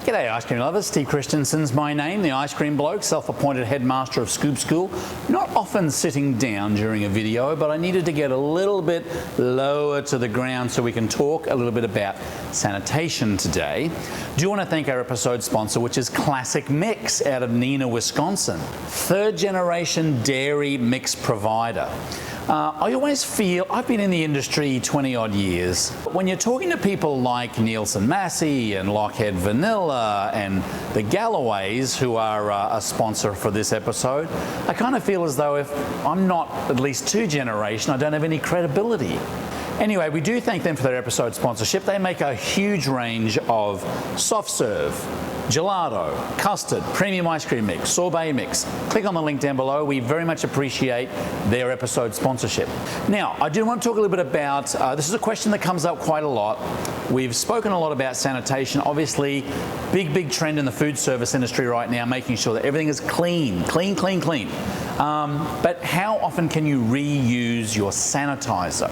G'day ice cream lovers, Steve Christensen's my name, the ice cream bloke, self-appointed headmaster of Scoop School. Not often sitting down during a video, but I needed to get a little bit lower to the ground so we can talk a little bit about sanitation today. Do want to thank our episode sponsor, which is Classic Mix out of Neenah, Wisconsin. Third generation dairy mix provider. I always feel, I've been in the industry 20 odd years. When you're talking to people like Nielsen Massey and Lockheed Vanilla and the Galloways, who are a sponsor for this episode, I kind of feel as though if I'm not at least two generation, I don't have any credibility. Anyway, we do thank them for their episode sponsorship. They make a huge range of soft serve, gelato, custard, premium ice cream mix, sorbet mix. Click on the link down below. We very much appreciate their episode sponsorship. Now, I do want to talk a little bit about, this is a question that comes up quite a lot. We've spoken a lot about sanitation. Obviously, big trend in the food service industry right now, making sure that everything is clean. But how often can you reuse your sanitizer?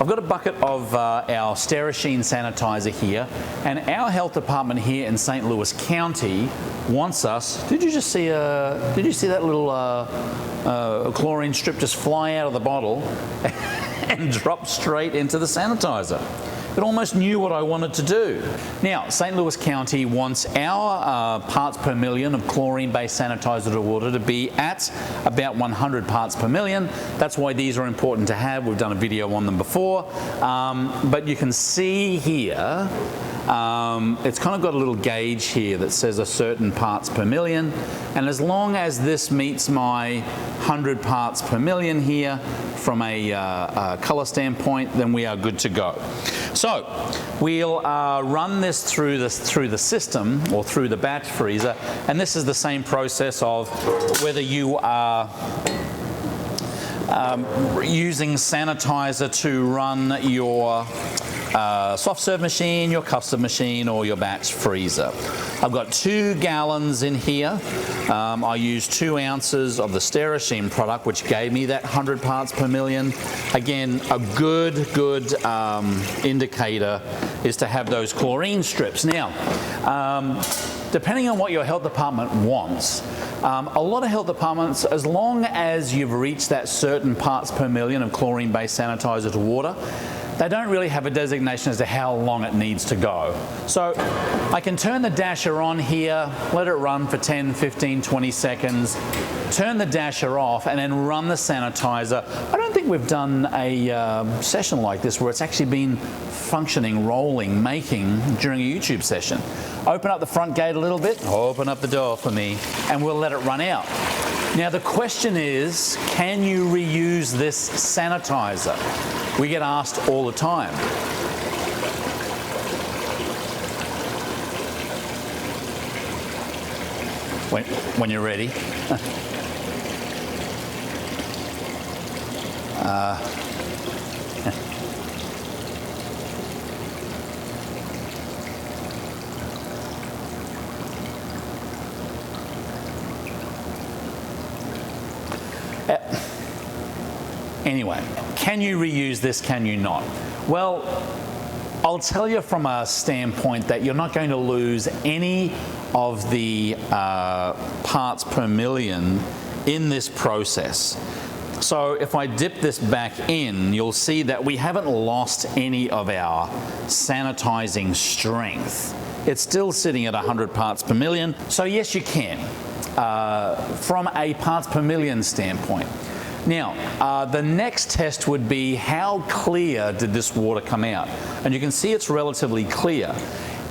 I've got a bucket of our Sterashine sanitizer here, and our health department here in St. Louis County wants us. Did you see that little chlorine strip just fly out of the bottle and drop straight into the sanitizer? It almost knew what I wanted to do. Now, St. Louis County wants our parts per million of chlorine-based sanitizer to water to be at about 100 parts per million. That's why these are important to have. We've done a video on them before. But you can see here, it's kind of got a little gauge here that says a certain parts per million. And as long as this meets my 100 parts per million here from a color standpoint, then we are good to go. So we'll run this through the system or through the batch freezer, and this is the same process of whether you are using sanitizer to run your soft serve machine, your custard machine, or your batch freezer. I've got 2 gallons in here. I used 2 ounces of the Sterashine product, which gave me that 100 parts per million. Again, a good indicator is to have those chlorine strips. Now, depending on what your health department wants, a lot of health departments, as long as you've reached that certain parts per million of chlorine-based sanitizer to water, they don't really have a designation as to how long it needs to go. So I can turn the dasher on here, let it run for 10, 15, 20 seconds, turn the dasher off, and then run the sanitizer. I don't think we've done a session like this where it's actually been functioning, rolling, making during a YouTube session. Open up the front gate a little bit, open up the door for me, and we'll let it run out. Now the question is, can you reuse this sanitizer? We get asked all the time. When you're ready. Anyway, can you reuse this, can you not? Well, I'll tell you from a standpoint that you're not going to lose any of the parts per million in this process. So if I dip this back in, you'll see that we haven't lost any of our sanitizing strength. It's still sitting at 100 parts per million. So yes, you can, from a parts per million standpoint. Now, the next test would be how clear did this water come out? And you can see it's relatively clear.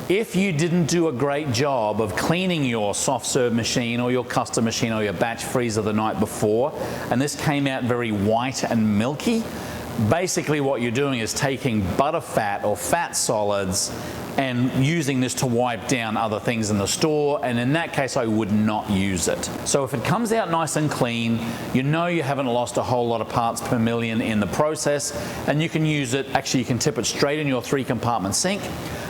If you didn't do a great job of cleaning your soft serve machine or your custard machine or your batch freezer the night before, and this came out very white and milky, basically what you're doing is taking butter fat or fat solids and using this to wipe down other things in the store, and in that case I would not use it. So if it comes out nice and clean, you know you haven't lost a whole lot of parts per million in the process, and you can use it, actually you can tip it straight in your 3-compartment sink.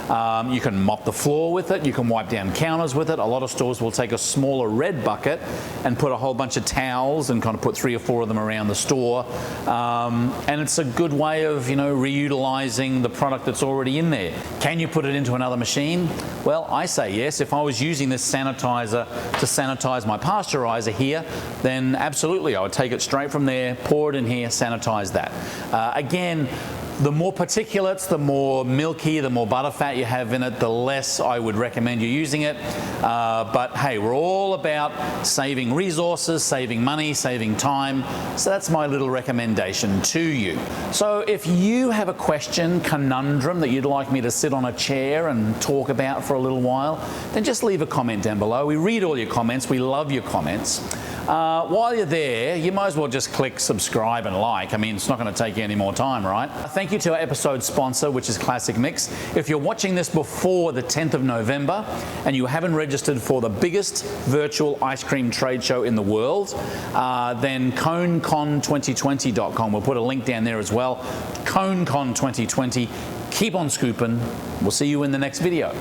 You can mop the floor with it. You can wipe down counters with it. A lot of stores will take a smaller red bucket and put a whole bunch of towels and kind of put 3 or 4 of them around the store. And it's a good way of, reutilizing the product that's already in there. Can you put it into another machine? Well, I say yes. If I was using this sanitizer to sanitize my pasteurizer here, then absolutely I would take it straight from there, pour it in here, sanitize that. Again, the more particulates, the more milky, the more butterfat you have in it, the less I would recommend you using it. But hey, we're all about saving resources, saving money, saving time. So that's my little recommendation to you. So if you have a question, conundrum that you'd like me to sit on a chair and talk about for a little while, then just leave a comment down below. We read all your comments. We love your comments. While you're there, you might as well just click subscribe and like. I mean, it's not going to take you any more time, right? Thank you to our episode sponsor, which is Classic Mix. If you're watching this before the 10th of November and you haven't registered for the biggest virtual ice cream trade show in the world, then Conecon2020.com. We'll put a link down there as well. Conecon 2020. Keep on scooping. We'll see you in the next video.